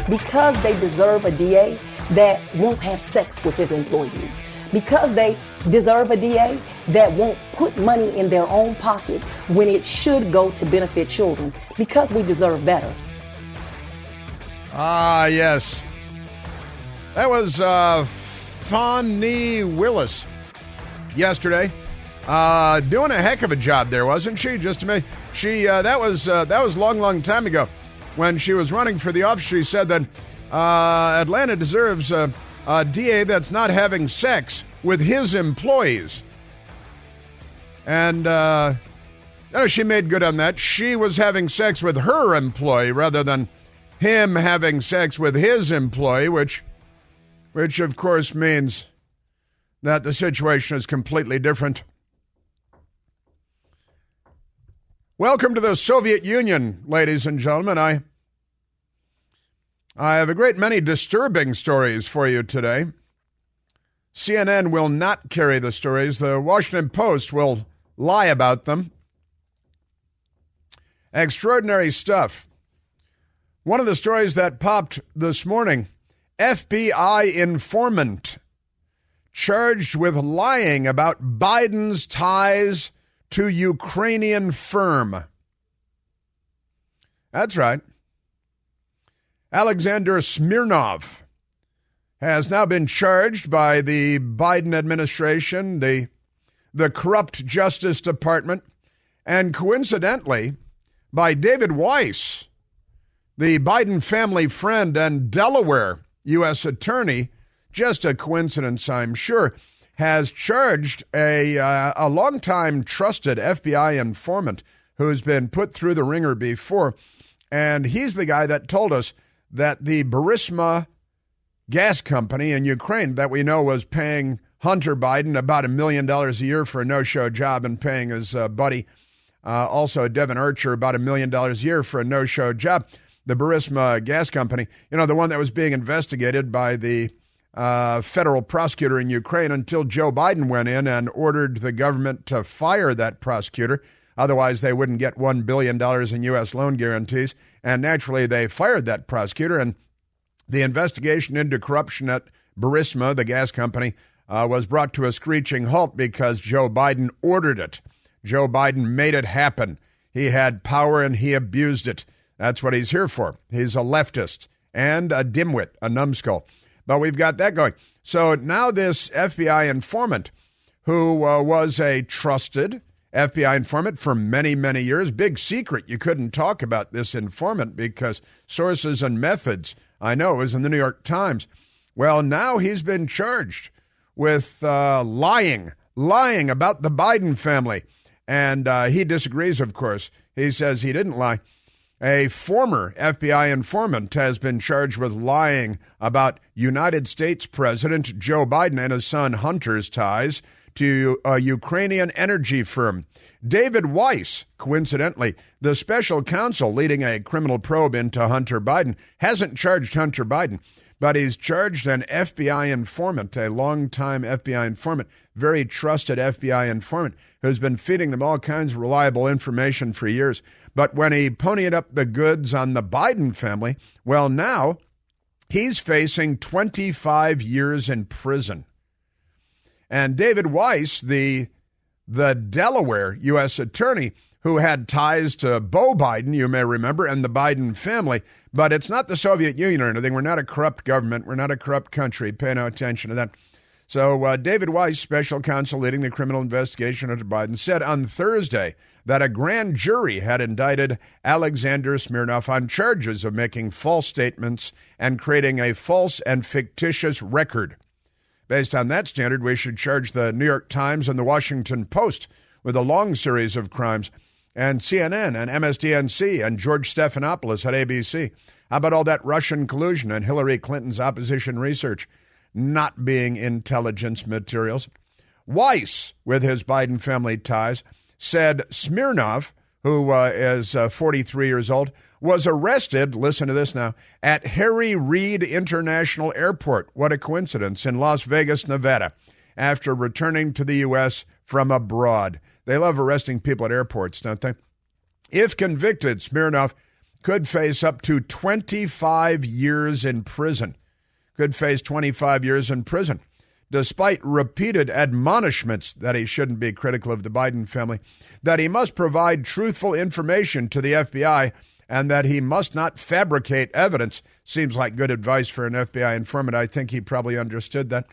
because they deserve a DA that won't have sex with his employees, because they deserve a DA that won't put money in their own pocket when it should go to benefit children, because we deserve better. Ah, yes. That was Fani Willis yesterday. Doing a heck of a job there, wasn't she? Just to me, that was long time ago when she was running for the office. She said that Atlanta deserves a DA that's not having sex with his employees, and she made good on that. She was having sex with her employee rather than him having sex with his employee, which of course means that the situation is completely different. Welcome to the Soviet Union, ladies and gentlemen. I have a great many disturbing stories for you today. CNN will not carry the stories. The Washington Post will lie about them. Extraordinary stuff. One of the stories that popped this morning, FBI informant charged with lying about Biden's ties to Ukrainian firm. That's right. Alexander Smirnov has now been charged by the Biden administration, the corrupt Justice Department, and coincidentally, by David Weiss, the Biden family friend and Delaware U.S. attorney, just a coincidence, I'm sure, has charged a longtime trusted FBI informant who's been put through the ringer before. And he's the guy that told us that the Burisma gas company in Ukraine that we know was paying Hunter Biden about $1 million a year for a no-show job and paying his buddy, also Devin Archer, about $1 million a year for a no-show job. The Burisma gas company, the one that was being investigated by the federal prosecutor in Ukraine until Joe Biden went in and ordered the government to fire that prosecutor. Otherwise, they wouldn't get $1 billion in U.S. loan guarantees. And naturally, they fired that prosecutor. And the investigation into corruption at Burisma, the gas company, was brought to a screeching halt because Joe Biden ordered it. Joe Biden made it happen. He had power and he abused it. That's what he's here for. He's a leftist and a dimwit, a numbskull. But we've got that going. So now this FBI informant, who was a trusted FBI informant for many, many years, big secret, you couldn't talk about this informant because sources and methods, I know, it was in the New York Times. Well, now he's been charged with lying about the Biden family. And he disagrees, of course. He says he didn't lie. A former FBI informant has been charged with lying about United States President Joe Biden and his son Hunter's ties to a Ukrainian energy firm. David Weiss, coincidentally, the special counsel leading a criminal probe into Hunter Biden, hasn't charged Hunter Biden, but he's charged an FBI informant, a longtime FBI informant, very trusted FBI informant, who's been feeding them all kinds of reliable information for years. But when he ponied up the goods on the Biden family, well, now he's facing 25 years in prison. And David Weiss, the Delaware U.S. attorney, who had ties to Beau Biden, you may remember, and the Biden family, but it's not the Soviet Union or anything. We're not a corrupt government. We're not a corrupt country. Pay no attention to that. So David Weiss, special counsel leading the criminal investigation into Biden, said on Thursday that a grand jury had indicted Alexander Smirnov on charges of making false statements and creating a false and fictitious record. Based on that standard, we should charge the New York Times and the Washington Post with a long series of crimes, and CNN and MSDNC and George Stephanopoulos at ABC. How about all that Russian collusion and Hillary Clinton's opposition research not being intelligence materials? Weiss, with his Biden family ties, said Smirnov, who is 43 years old, was arrested, listen to this now, at Harry Reid International Airport, what a coincidence, in Las Vegas, Nevada, after returning to the U.S. from abroad. They love arresting people at airports, don't they? If convicted, Smirnov could face up to 25 years in prison. Could face 25 years in prison. Despite repeated admonishments that he shouldn't be critical of the Biden family, that he must provide truthful information to the FBI, and that he must not fabricate evidence. Seems like good advice for an FBI informant. I think he probably understood that.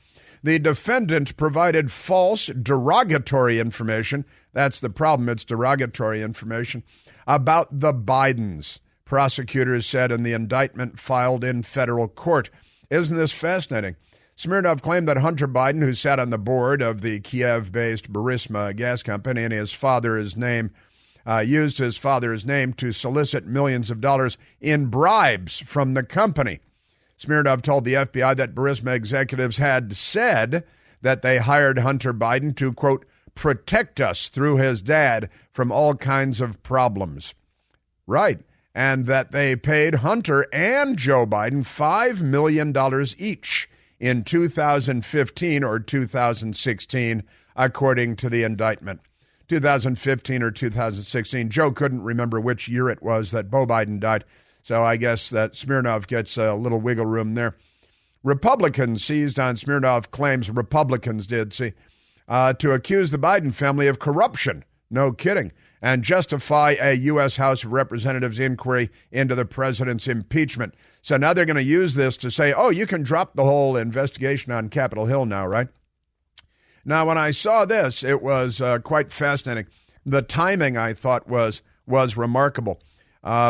The defendant provided false, derogatory information. That's the problem. It's derogatory information about the Bidens, prosecutors said in the indictment filed in federal court. Isn't this fascinating? Smirnov claimed that Hunter Biden, who sat on the board of the Kiev-based Burisma gas company, and his father's name, used his father's name to solicit millions of dollars in bribes from the company. Smirnov told the FBI that Burisma executives had said that they hired Hunter Biden to, quote, protect us through his dad from all kinds of problems. Right. And that they paid Hunter and Joe Biden $5 million each in 2015 or 2016, according to the indictment. 2015 or 2016. Joe couldn't remember which year it was that Beau Biden died, so I guess that Smirnov gets a little wiggle room there. Republicans seized on Smirnov claims, Republicans did, to accuse the Biden family of corruption. No kidding. And justify a U.S. House of Representatives inquiry into the president's impeachment. So now they're going to use this to say, oh, you can drop the whole investigation on Capitol Hill now, right? Now, when I saw this, it was quite fascinating. The timing, I thought, was remarkable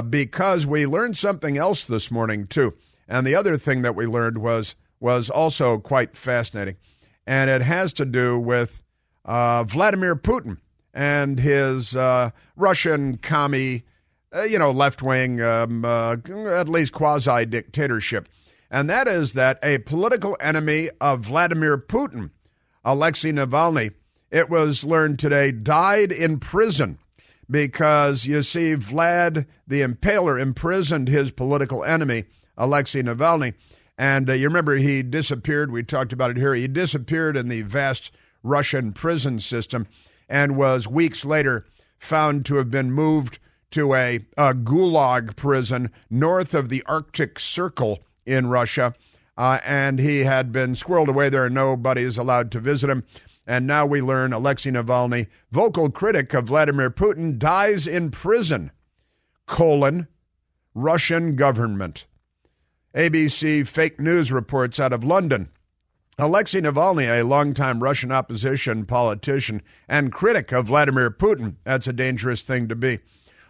because we learned something else this morning, too. And the other thing that we learned was also quite fascinating. And it has to do with Vladimir Putin and his Russian commie, left-wing, at least quasi-dictatorship. And that is that a political enemy of Vladimir Putin, Alexei Navalny, it was learned today, died in prison because, you see, Vlad the Impaler imprisoned his political enemy, Alexei Navalny. And you remember he disappeared. We talked about it here. He disappeared in the vast Russian prison system and was weeks later found to have been moved to a gulag prison north of the Arctic Circle in Russia. And he had been squirreled away there. Nobody is allowed to visit him. And now we learn Alexei Navalny, vocal critic of Vladimir Putin, dies in prison, Russian government. ABC fake news reports out of London. Alexei Navalny, a longtime Russian opposition politician and critic of Vladimir Putin, that's a dangerous thing to be,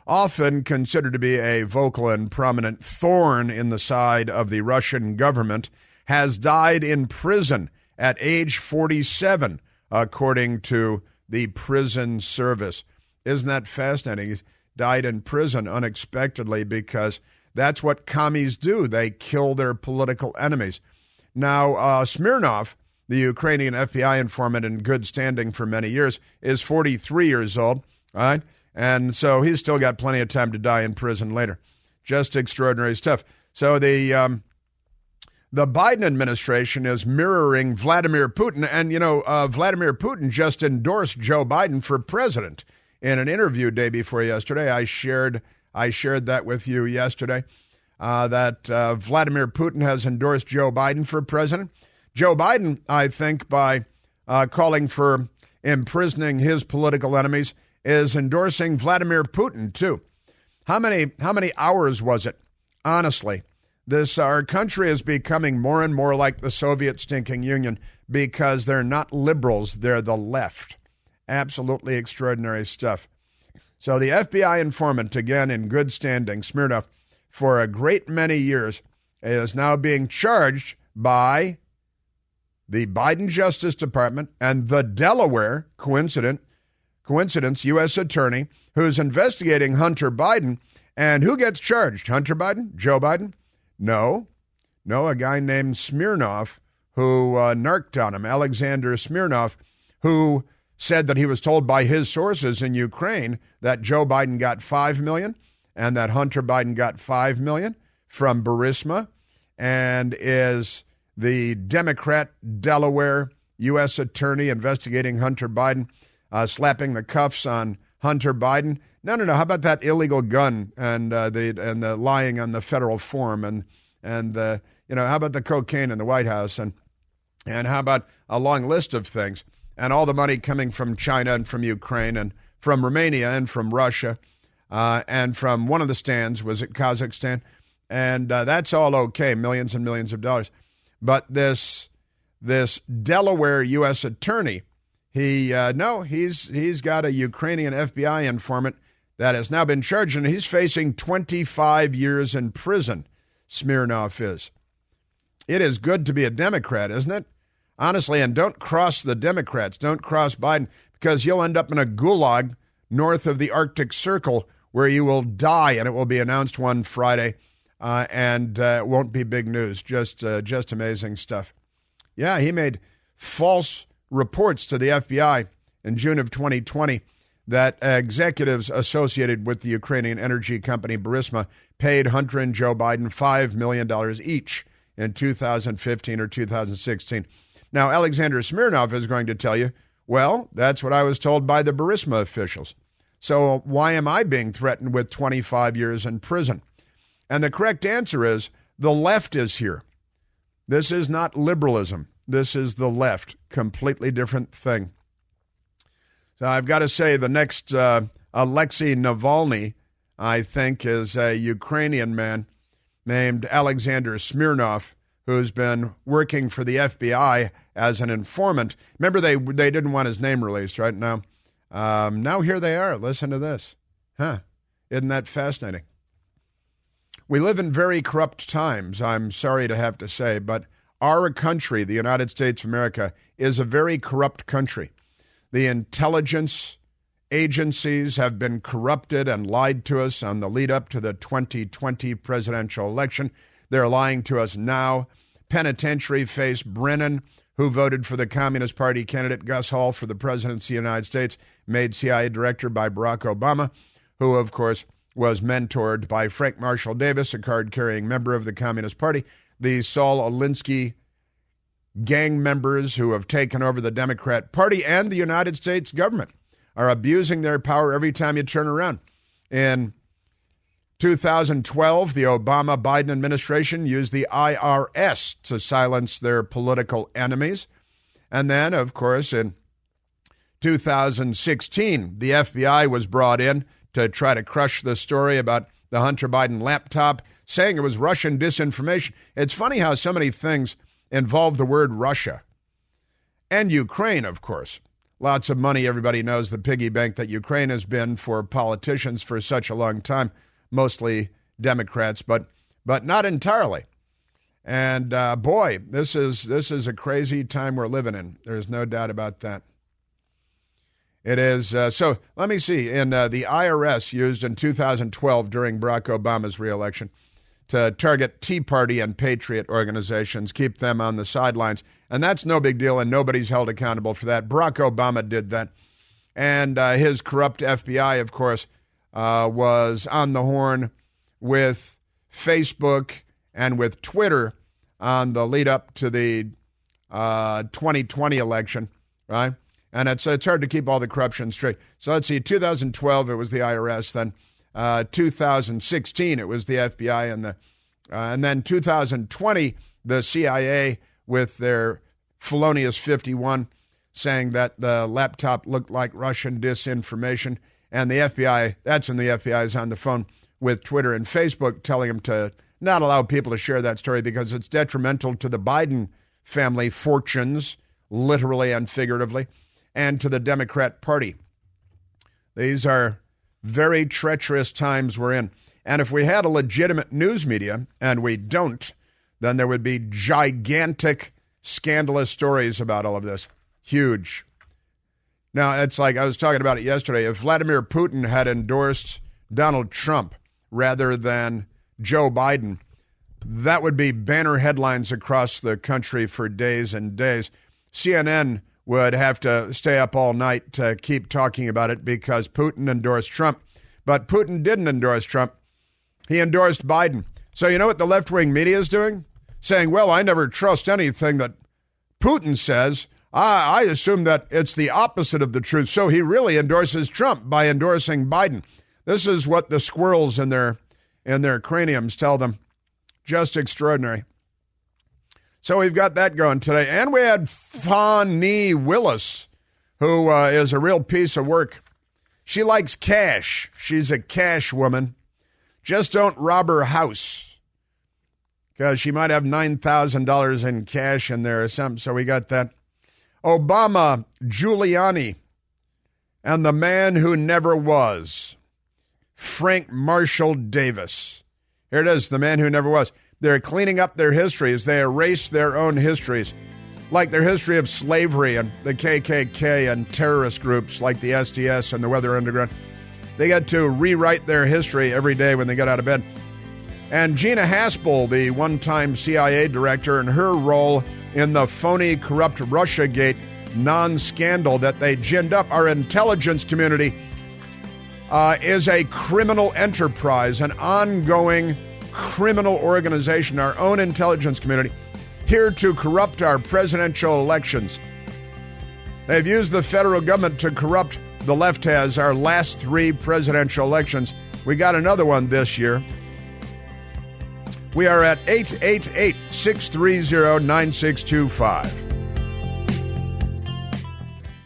often considered to be a vocal and prominent thorn in the side of the Russian government, has died in prison at age 47, according to the prison service. Isn't that fascinating? He died in prison unexpectedly because that's what commies do. They kill their political enemies. Now, Smirnov, the Ukrainian FBI informant in good standing for many years, is 43 years old, all right? And so he's still got plenty of time to die in prison later. Just extraordinary stuff. So the Biden administration is mirroring Vladimir Putin. And, Vladimir Putin just endorsed Joe Biden for president. In an interview day before yesterday, I shared that with you yesterday. That Vladimir Putin has endorsed Joe Biden for president. Joe Biden, I think, by calling for imprisoning his political enemies, is endorsing Vladimir Putin, too. How many hours was it? Honestly, our country is becoming more and more like the Soviet stinking Union because they're not liberals, they're the left. Absolutely extraordinary stuff. So the FBI informant, again in good standing, Smirnov, for a great many years, is now being charged by the Biden Justice Department and the Delaware, coincidence, U.S. attorney, who's investigating Hunter Biden. And who gets charged? Hunter Biden? Joe Biden? No, a guy named Smirnov who narked on him, Alexander Smirnov, who said that he was told by his sources in Ukraine that Joe Biden got $5 million and that Hunter Biden got $5 million from Burisma, and is the Democrat Delaware U.S. attorney investigating Hunter Biden, slapping the cuffs on Hunter Biden. No. How about that illegal gun and the lying on the federal form and the how about the cocaine in the White House and how about a long list of things and all the money coming from China and from Ukraine and from Romania and from Russia and from one of the stands, was it Kazakhstan? And that's all okay, millions and millions of dollars. But this Delaware U.S. attorney, he's got a Ukrainian FBI informant that has now been charged, and he's facing 25 years in prison. Smirnov is. It is good to be a Democrat, isn't it? Honestly, and don't cross the Democrats. Don't cross Biden, because you'll end up in a gulag north of the Arctic Circle where you will die, and it will be announced one Friday, and it won't be big news. Just amazing stuff. Yeah, he made false reports to the FBI in June of 2020 that executives associated with the Ukrainian energy company Burisma paid Hunter and Joe Biden $5 million each in 2015 or 2016. Now, Alexander Smirnov is going to tell you, well, that's what I was told by the Burisma officials. So why am I being threatened with 25 years in prison? And the correct answer is the left is here. This is not liberalism. This is the left. Completely different thing. So I've got to say the next Alexei Navalny, I think, is a Ukrainian man named Alexander Smirnov, who's been working for the FBI as an informant. Remember, they didn't want his name released, right? Now here they are. Listen to this. Isn't that fascinating? We live in very corrupt times, I'm sorry to have to say, but our country, the United States of America, is a very corrupt country. The intelligence agencies have been corrupted and lied to us on the lead up to the 2020 presidential election. They're lying to us now. Penitentiary face Brennan, who voted for the Communist Party candidate Gus Hall for the presidency of the United States, made CIA director by Barack Obama, who, of course, was mentored by Frank Marshall Davis, a card-carrying member of the Communist Party. The Saul Alinsky gang members who have taken over the Democrat Party and the United States government are abusing their power every time you turn around. In 2012, the Obama-Biden administration used the IRS to silence their political enemies. And then, of course, in 2016, the FBI was brought in to try to crush the story about the Hunter Biden laptop, saying it was Russian disinformation. It's funny how so many things involve the word Russia. And Ukraine, of course. Lots of money. Everybody knows the piggy bank that Ukraine has been for politicians for such a long time, mostly Democrats, but not entirely. And boy, this is a crazy time we're living in. There's no doubt about that. It is. So let me see. In the IRS used in 2012 during Barack Obama's reelection to target Tea Party and Patriot organizations, keep them on the sidelines. And that's no big deal, and nobody's held accountable for that. Barack Obama did that. And his corrupt FBI, of course, was on the horn with Facebook and with Twitter on the lead up to the 2020 election, right? And it's hard to keep all the corruption straight. So let's see, 2012, it was the IRS. Then 2016, it was the FBI. And then 2020, the CIA with their felonious 51 saying that the laptop looked like Russian disinformation. And the FBI, that's when the FBI is on the phone with Twitter and Facebook telling them to not allow people to share that story because it's detrimental to the Biden family fortunes, literally and figuratively, and to the Democrat Party. These are very treacherous times we're in. And if we had a legitimate news media, and we don't, then there would be gigantic, scandalous stories about all of this. Huge. Now, it's like I was talking about it yesterday. If Vladimir Putin had endorsed Donald Trump rather than Joe Biden, that would be banner headlines across the country for days and days. CNN would have to stay up all night to keep talking about it because Putin endorsed Trump. But Putin didn't endorse Trump. He endorsed Biden. So you know what the left-wing media is doing? Saying, well, I never trust anything that Putin says. I assume that it's the opposite of the truth. So he really endorses Trump by endorsing Biden. This is what the squirrels in their craniums tell them. Just extraordinary. So we've got that going today. And we had Fani Willis, who is a real piece of work. She likes cash. She's a cash woman. Just don't rob her house, because she might have $9,000 in cash in there or something. So we got that. Obama, Giuliani, and the man who never was, Frank Marshall Davis. Here it is, the man who never was. They're cleaning up their histories. They erase their own histories, like their history of slavery and the KKK and terrorist groups like the SDS and the Weather Underground. They get to rewrite their history every day when they get out of bed. And Gina Haspel, the one-time CIA director, and her role in the phony, corrupt Russiagate non-scandal that they ginned up. Our intelligence community is a criminal enterprise, an ongoing criminal organization, our own intelligence community, here to corrupt our presidential elections. They've used the federal government to corrupt the left has our last 3 presidential elections. We got another one this year. We are at 888-630-9625.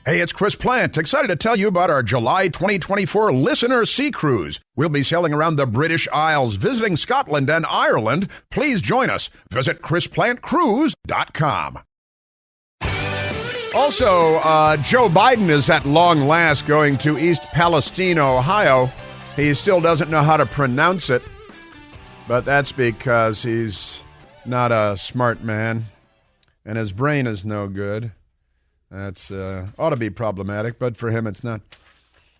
Hey, it's Chris Plant, excited to tell you about our July 2024 Listener Sea Cruise. We'll be sailing around the British Isles, visiting Scotland and Ireland. Please join us. Visit ChrisPlantCruise.com. Also, Joe Biden is at long last going to East Palestine, Ohio. He still doesn't know how to pronounce it, but that's because he's not a smart man, and his brain is no good. That's ought to be problematic, but for him it's not.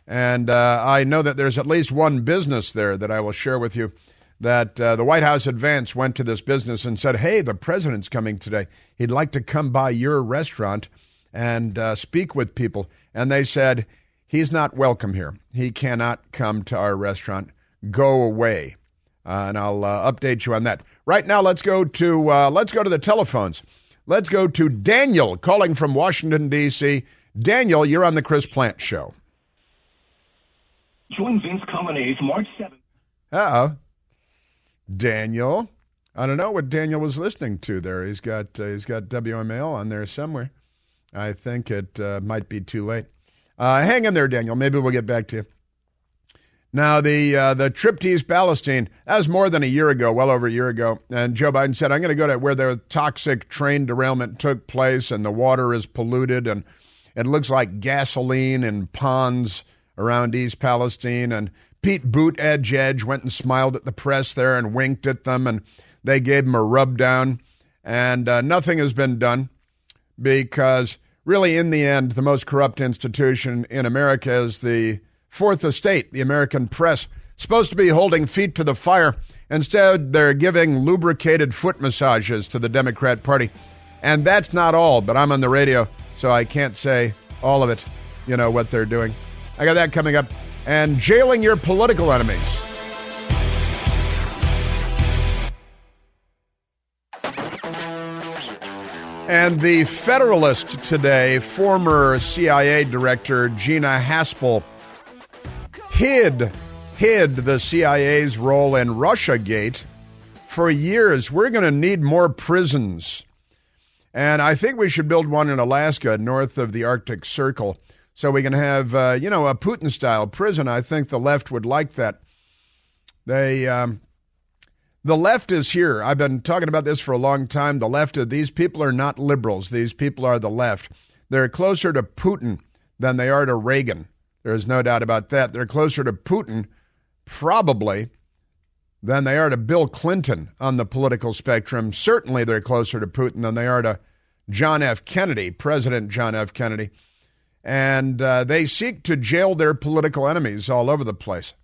And I know that there's at least one business there that I will share with you, that the White House advance went to this business and said, hey, the president's coming today. He'd like to come by your restaurant and speak with people. And they said, he's not welcome here. He cannot come to our restaurant. Go away. And I'll update you on that. Right now, let's go to the telephones. Let's go to Daniel calling from Washington, D.C. Daniel, you're on the Chris Plant Show. Join Vince Combinaise March 7th. Uh-oh. Daniel. I don't know what Daniel was listening to there. He's got WML on there somewhere. I think it might be too late. Hang in there, Daniel. Maybe we'll get back to you. Now, the trip to East Palestine, that was more than a year ago, well over a year ago. And Joe Biden said, I'm going to go to where the toxic train derailment took place and the water is polluted and it looks like gasoline in ponds around East Palestine. And Pete Buttigieg went and smiled at the press there and winked at them, and they gave him a rub down. And nothing has been done because really, in the end, the most corrupt institution in America is the Fourth Estate, the American press, supposed to be holding feet to the fire. Instead, they're giving lubricated foot massages to the Democrat Party. And that's not all, but I'm on the radio, so I can't say all of it, what they're doing. I got that coming up. And jailing your political enemies. And the Federalist today, former CIA director Gina Haspel, hid the CIA's role in Russiagate for years. We're going to need more prisons. And I think we should build one in Alaska, north of the Arctic Circle, so we can have, a Putin-style prison. I think the left would like that. The left is here. I've been talking about this for a long time. The left, these people are not liberals. These people are the left. They're closer to Putin than they are to Reagan. There's no doubt about that. They're closer to Putin, probably, than they are to Bill Clinton on the political spectrum. Certainly they're closer to Putin than they are to John F. Kennedy, President John F. Kennedy. And they seek to jail their political enemies all over the place.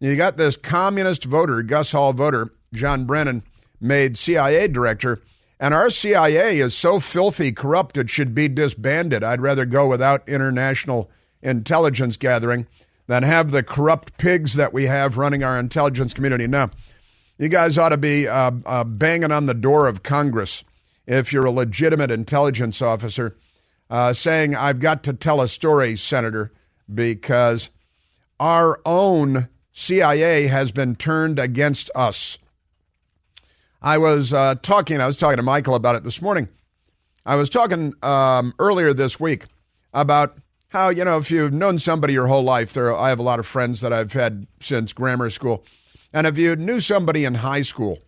You got this communist voter, Gus Hall voter, John Brennan, made CIA director, and our CIA is so filthy corrupt it should be disbanded. I'd rather go without international intelligence gathering than have the corrupt pigs that we have running our intelligence community now. You guys ought to be banging on the door of Congress if you're a legitimate intelligence officer, saying, I've got to tell a story, Senator, because our own CIA has been turned against us. I was talking to Michael about it this morning. I was talking earlier this week about how, if you've known somebody your whole life, I have a lot of friends that I've had since grammar school. And if you knew somebody in high school,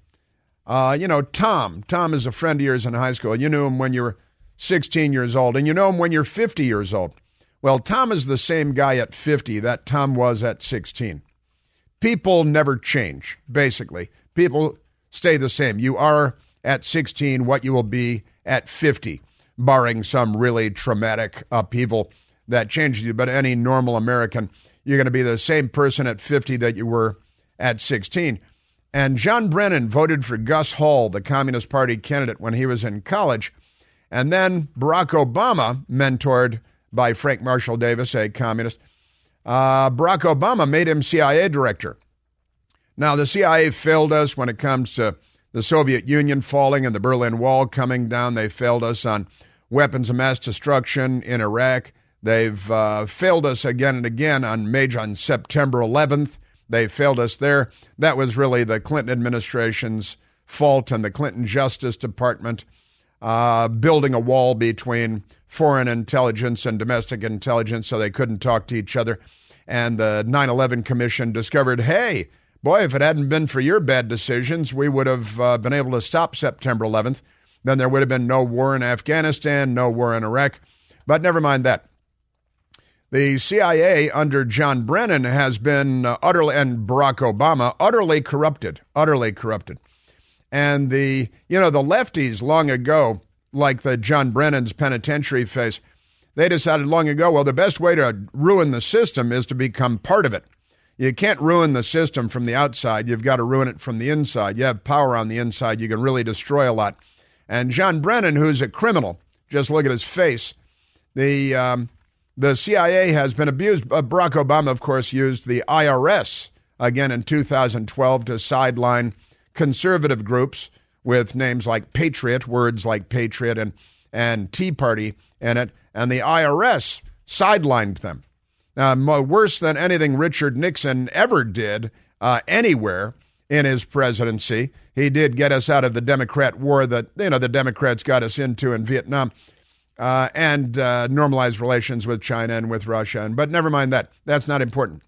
Tom is a friend of yours in high school. You knew him when you were 16 years old, and you know him when you're 50 years old. Well, Tom is the same guy at 50 that Tom was at 16. People never change, basically. People stay the same. You are at 16 what you will be at 50, barring some really traumatic upheaval that changes you. But any normal American, you're going to be the same person at 50 that you were at 16. And John Brennan voted for Gus Hall, the Communist Party candidate, when he was in college. And then Barack Obama, mentored by Frank Marshall Davis, a communist, Barack Obama made him CIA director. Now, the CIA failed us when it comes to the Soviet Union falling and the Berlin Wall coming down. They failed us on weapons of mass destruction in Iraq. They've failed us again and again on September 11th. They failed us there. That was really the Clinton administration's fault, and the Clinton Justice Department building a wall between foreign intelligence and domestic intelligence so they couldn't talk to each other. And the 9/11 Commission discovered, hey, boy, if it hadn't been for your bad decisions, we would have been able to stop September 11th. Then there would have been no war in Afghanistan, no war in Iraq. But never mind that. The CIA under John Brennan has been and Barack Obama, utterly corrupted. And the lefties long ago, like the John Brennan's penitentiary face, they decided long ago, well, the best way to ruin the system is to become part of it. You can't ruin the system from the outside. You've got to ruin it from the inside. You have power on the inside. You can really destroy a lot. And John Brennan, who's a criminal, just look at his face, the CIA has been abused. Barack Obama, of course, used the IRS again in 2012 to sideline conservative groups with names like Patriot, words like Patriot and Tea Party in it, and the IRS sidelined them. Worse than anything Richard Nixon ever did anywhere in his presidency. He did get us out of the Democrat war that the Democrats got us into in Vietnam. And normalize relations with China and with Russia. But never mind that. That's not important.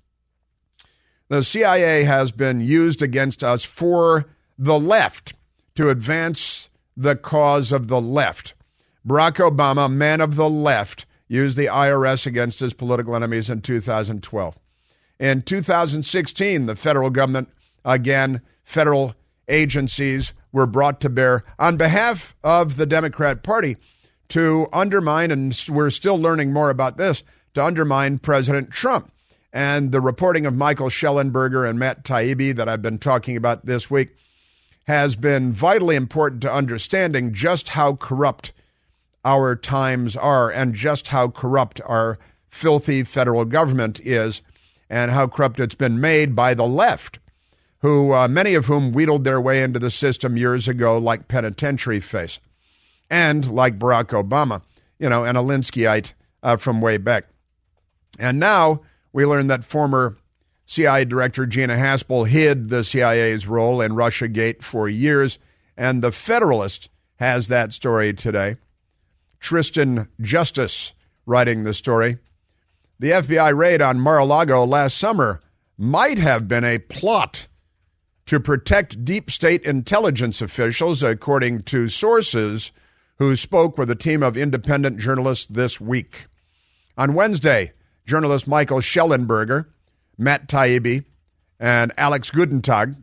The CIA has been used against us for the left to advance the cause of the left. Barack Obama, man of the left, used the IRS against his political enemies in 2012. In 2016, the federal government, again, federal agencies were brought to bear on behalf of the Democrat Party to undermine, and we're still learning more about this, to undermine President Trump. And the reporting of Michael Schellenberger and Matt Taibbi that I've been talking about this week has been vitally important to understanding just how corrupt our times are and just how corrupt our filthy federal government is and how corrupt it's been made by the left, who many of whom wheedled their way into the system years ago like penitentiary face. And like Barack Obama, an Alinskyite from way back. And now we learn that former CIA Director Gina Haspel hid the CIA's role in Russiagate for years, and The Federalist has that story today. Tristan Justice writing the story. The FBI raid on Mar-a-Lago last summer might have been a plot to protect deep state intelligence officials, according to sources who spoke with a team of independent journalists this week. On Wednesday, journalists Michael Schellenberger, Matt Taibbi, and Alex Gutentag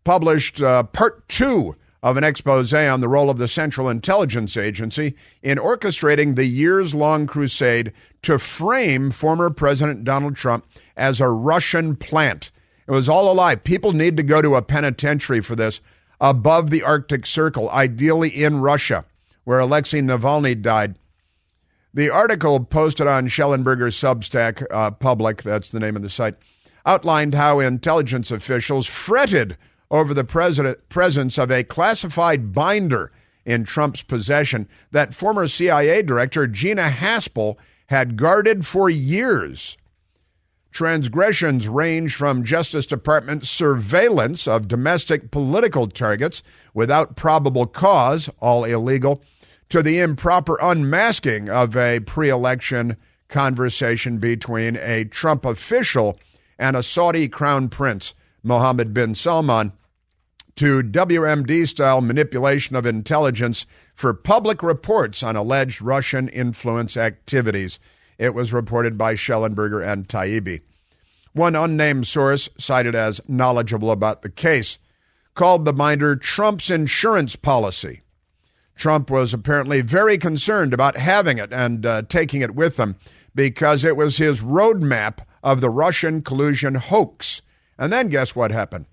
published part 2 of an expose on the role of the Central Intelligence Agency in orchestrating the years-long crusade to frame former President Donald Trump as a Russian plant. It was all a lie. People need to go to a penitentiary for this, above the Arctic Circle, ideally in Russia, where Alexei Navalny died. The article posted on Schellenberger's Substack, Public, that's the name of the site, outlined how intelligence officials fretted over the presence of a classified binder in Trump's possession that former CIA Director Gina Haspel had guarded for years. Transgressions range from Justice Department surveillance of domestic political targets without probable cause, all illegal, to the improper unmasking of a pre-election conversation between a Trump official and a Saudi crown prince, Mohammed bin Salman, to WMD-style manipulation of intelligence for public reports on alleged Russian influence activities. It was reported by Schellenberger and Taibbi. One unnamed source, cited as knowledgeable about the case, called the binder Trump's insurance policy. Trump was apparently very concerned about having it and taking it with him because it was his roadmap of the Russian collusion hoax. And then guess what happened?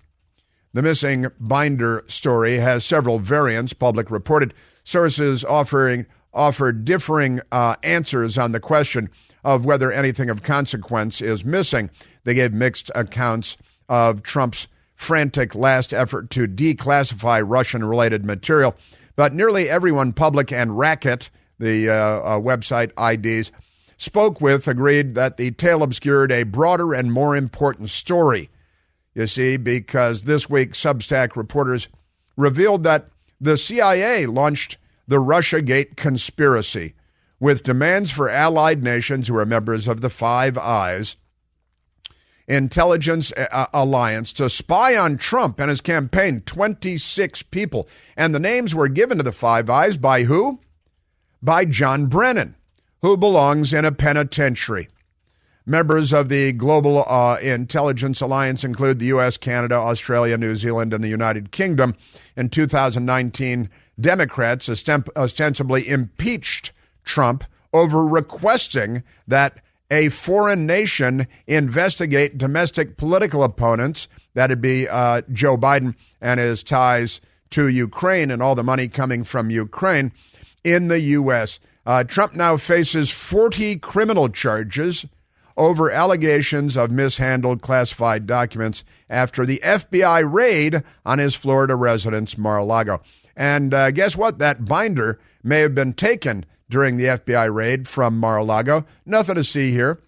The missing binder story has several variants, public reported. Sources offered differing answers on the question of whether anything of consequence is missing. They gave mixed accounts of Trump's frantic last effort to declassify Russian-related material. But nearly everyone, public and Racket, the website IDs, spoke with agreed that the tale obscured a broader and more important story. You see, because this week Substack reporters revealed that the CIA launched the Russiagate conspiracy with demands for allied nations who are members of the Five Eyes intelligence alliance to spy on Trump and his campaign, 26 people. And the names were given to the Five Eyes by who? By John Brennan, who belongs in a penitentiary. Members of the Global Intelligence Alliance include the U.S., Canada, Australia, New Zealand, and the United Kingdom. In 2019, Democrats ostensibly impeached Trump over requesting that a foreign nation investigate domestic political opponents. That'd be Joe Biden and his ties to Ukraine and all the money coming from Ukraine in the U.S. Trump now faces 40 criminal charges over allegations of mishandled classified documents after the FBI raid on his Florida residence, Mar-a-Lago. And guess what? That binder may have been taken during the FBI raid from Mar-a-Lago. Nothing to see here.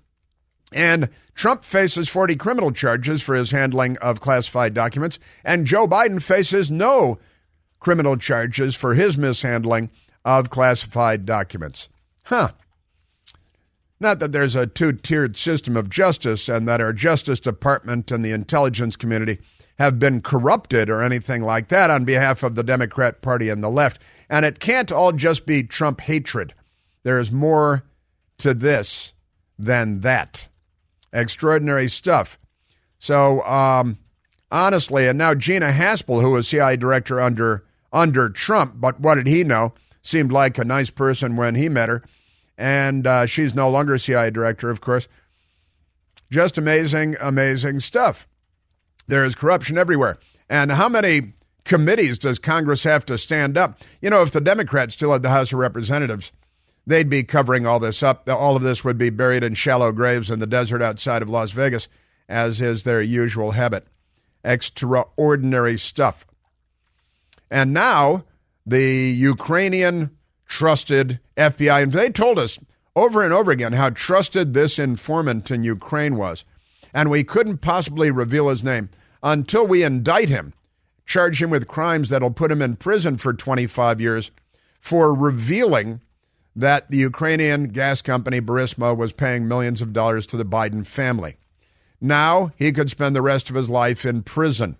And Trump faces 40 criminal charges for his handling of classified documents, and Joe Biden faces no criminal charges for his mishandling of classified documents. Not that there's a two-tiered system of justice and that our Justice Department and the intelligence community have been corrupted or anything like that on behalf of the Democrat Party and the left. And it can't all just be Trump hatred. There is more to this than that. Extraordinary stuff. So, honestly, and now Gina Haspel, who was CIA director under Trump, but what did he know? Seemed like a nice person when he met her. And she's no longer CIA director, of course. Just amazing, amazing stuff. There is corruption everywhere. And how many committees does Congress have to stand up? You know, if the Democrats still had the House of Representatives, they'd be covering all this up. All of this would be buried in shallow graves in the desert outside of Las Vegas, as is their usual habit. Extraordinary stuff. And now the Ukrainian trusted FBI, and they told us over and over again how trusted this informant in Ukraine was. And we couldn't possibly reveal his name until we indict him, charge him with crimes that'll put him in prison for 25 years for revealing that the Ukrainian gas company Burisma was paying millions of dollars to the Biden family. Now he could spend the rest of his life in prison.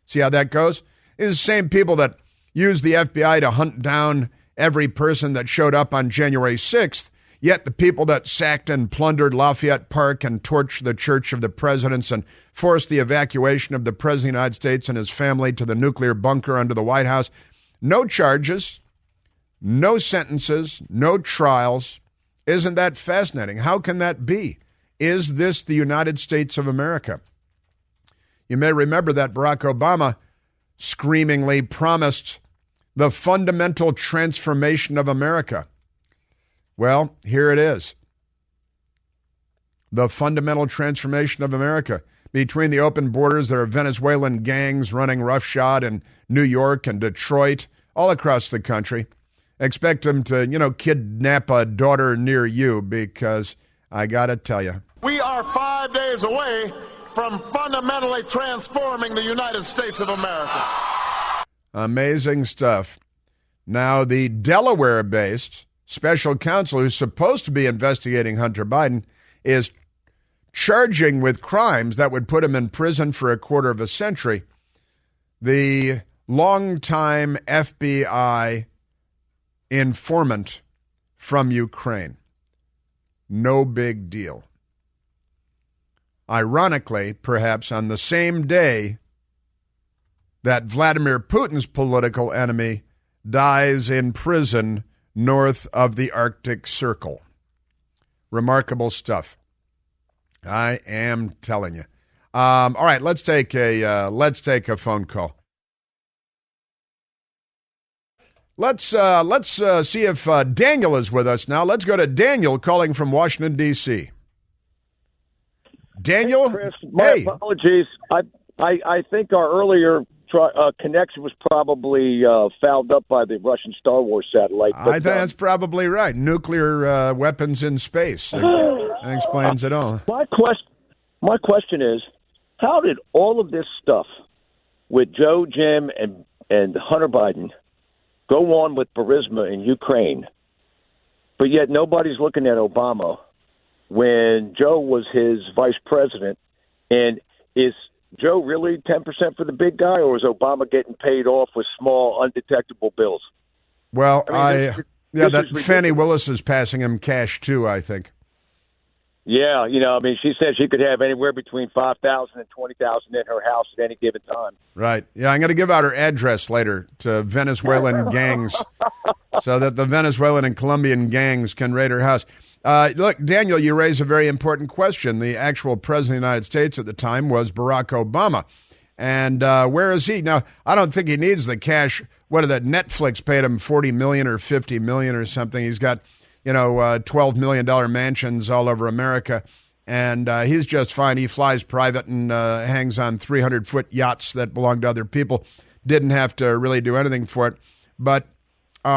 See how that goes? It's the same people that used the FBI to hunt down every person that showed up on January 6th, yet the people that sacked and plundered Lafayette Park and torched the Church of the Presidents and forced the evacuation of the President of the United States and his family to the nuclear bunker under the White House. No charges, no sentences, no trials. Isn't that fascinating? How can that be? Is this the United States of America? You may remember that Barack Obama screamingly promised the fundamental transformation of America. Well, here it is. The fundamental transformation of America. Between the open borders, there are Venezuelan gangs running roughshod in New York and Detroit, all across the country. Expect them to, kidnap a daughter near you because I got to tell you. We are are 5 days away from fundamentally transforming the United States of America. Amazing stuff. Now, the Delaware-based special counsel who's supposed to be investigating Hunter Biden is charging with crimes that would put him in prison for a quarter of a century the longtime FBI informant from Ukraine. No big deal. Ironically, perhaps on the same day that Vladimir Putin's political enemy dies in prison north of the Arctic Circle. Remarkable stuff. I am telling you. All right, let's take a phone call. Let's see if Daniel is with us now. Let's go to Daniel calling from Washington, D.C. Daniel, hey, Chris, my apologies. I think our earlier connection was probably fouled up by the Russian Star Wars satellite. I think that's probably right. Nuclear weapons in space. That explains it all. My question is, how did all of this stuff with Joe, Jim, and Hunter Biden go on with Burisma in Ukraine, but yet nobody's looking at Obama when Joe was his vice president? And is Joe really 10% for the big guy, or is Obama getting paid off with small, undetectable bills? Well, Fannie Willis is passing him cash too, I think. Yeah, she said she could have anywhere between $5,000 and $20,000 in her house at any given time. Right. Yeah, I'm going to give out her address later to Venezuelan gangs so that the Venezuelan and Colombian gangs can raid her house. Look, Daniel, you raise a very important question. The actual president of the United States at the time was Barack Obama. And where is he? Now, I don't think he needs the cash. What did that Netflix paid him, $40 million or $50 million or something? He's got $12 million mansions all over America, and he's just fine. He flies private and hangs on 300-foot yachts that belong to other people. Didn't have to really do anything for it. But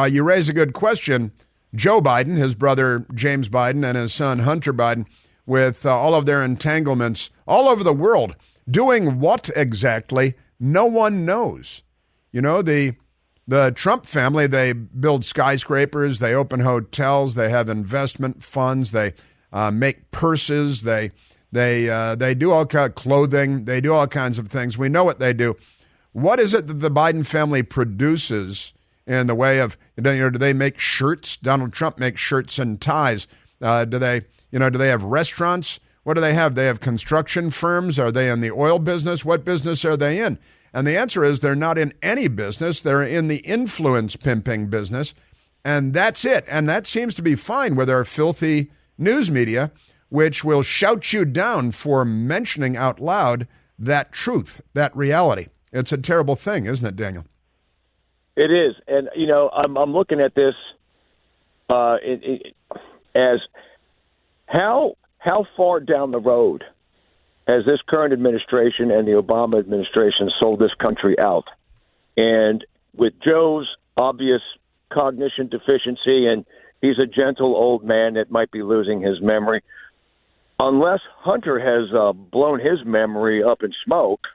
you raise a good question. Joe Biden, his brother James Biden, and his son Hunter Biden, with all of their entanglements all over the world, doing what exactly? No one knows. The Trump family, they build skyscrapers, they open hotels, they have investment funds, they make purses, they do all kinds of clothing, they do all kinds of things. We know what they do. What is it that the Biden family produces in the way of, do they make shirts? Donald Trump makes shirts and ties. Do they have restaurants? What do they have? They have construction firms. Are they in the oil business? What business are they in? And the answer is they're not in any business. They're in the influence pimping business. And that's it. And that seems to be fine with our filthy news media, which will shout you down for mentioning out loud that truth, that reality. It's a terrible thing, isn't it, Daniel? It is. And, I'm looking at this as how far down the road has this current administration and the Obama administration sold this country out? And with Joe's obvious cognition deficiency, and he's a gentle old man that might be losing his memory, unless Hunter has blown his memory up in smoke,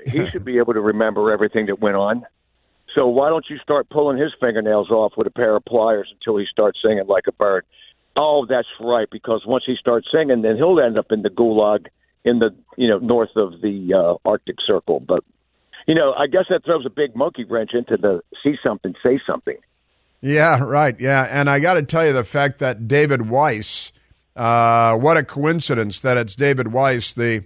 he should be able to remember everything that went on. So why don't you start pulling his fingernails off with a pair of pliers until he starts singing like a bird? Oh, that's right, because once he starts singing, then he'll end up in the gulag in the, north of the Arctic Circle. But, I guess that throws a big monkey wrench into the see something, say something. Yeah, right, yeah. And I got to tell you the fact that David Weiss, what a coincidence that it's David Weiss, the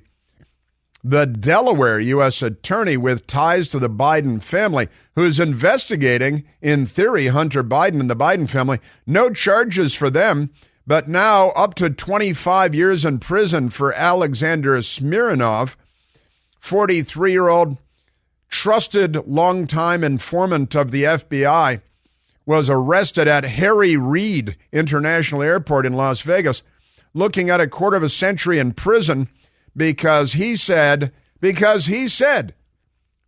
Delaware U.S. attorney with ties to the Biden family, who's investigating, in theory, Hunter Biden and the Biden family. No charges for them, but now up to 25 years in prison for Alexander Smirnov, 43-year-old trusted longtime informant of the FBI, was arrested at Harry Reid International Airport in Las Vegas, looking at a quarter of a century in prison because he said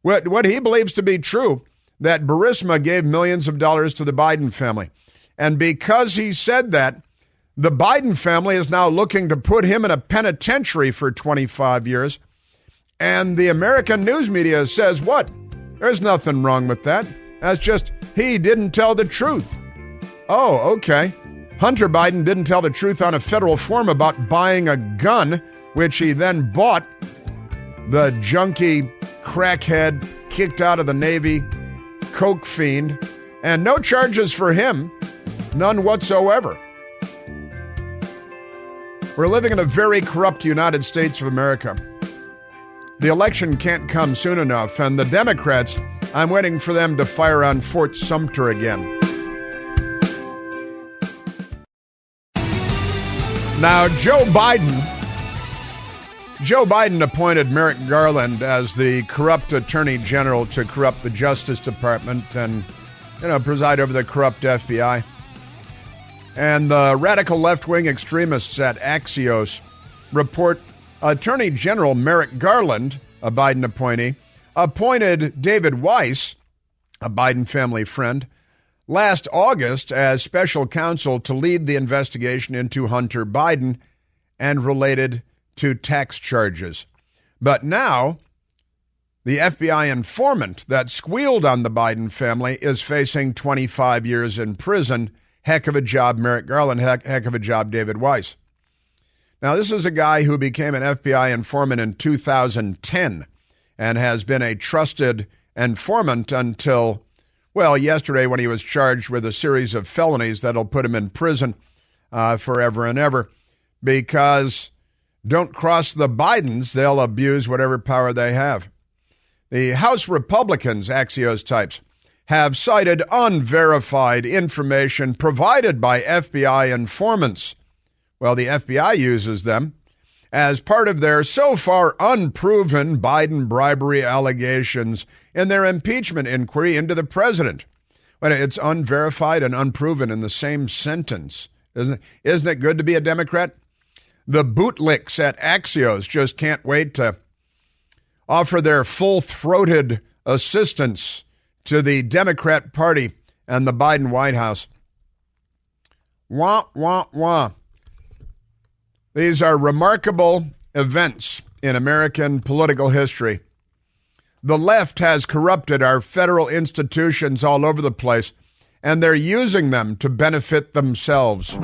what he believes to be true, that Burisma gave millions of dollars to the Biden family. And because he said that, The Biden family is now looking to put him in a penitentiary for 25 years. And the American news media says, what? There's nothing wrong with that. That's just he didn't tell the truth. Oh, okay. Hunter Biden didn't tell the truth on a federal form about buying a gun, which he then bought. The junkie, crackhead, kicked out of the Navy, coke fiend, and no charges for him, none whatsoever. We're living in a very corrupt United States of America. The election can't come soon enough, and the Democrats, I'm waiting for them to fire on Fort Sumter again. Now, Joe Biden appointed Merrick Garland as the corrupt attorney general to corrupt the Justice Department and, preside over the corrupt FBI. And the radical left-wing extremists at Axios report Attorney General Merrick Garland, a Biden appointee, appointed David Weiss, a Biden family friend, last August as special counsel to lead the investigation into Hunter Biden and related to tax charges. But now, the FBI informant that squealed on the Biden family is facing 25 years in prison. Heck of a job, Merrick Garland. Heck of a job, David Weiss. Now, this is a guy who became an FBI informant in 2010 and has been a trusted informant until, yesterday when he was charged with a series of felonies that'll put him in prison forever and ever, because don't cross the Bidens, they'll abuse whatever power they have. The House Republicans, Axios types, have cited unverified information provided by FBI informants. Well, the FBI uses them as part of their so far unproven Biden bribery allegations in their impeachment inquiry into the president. But it's unverified and unproven in the same sentence. Isn't it good to be a Democrat? The bootlicks at Axios just can't wait to offer their full-throated assistance to the Democrat Party and the Biden White House. Wah, wah, wah. These are remarkable events in American political history. The left has corrupted our federal institutions all over the place, and they're using them to benefit themselves.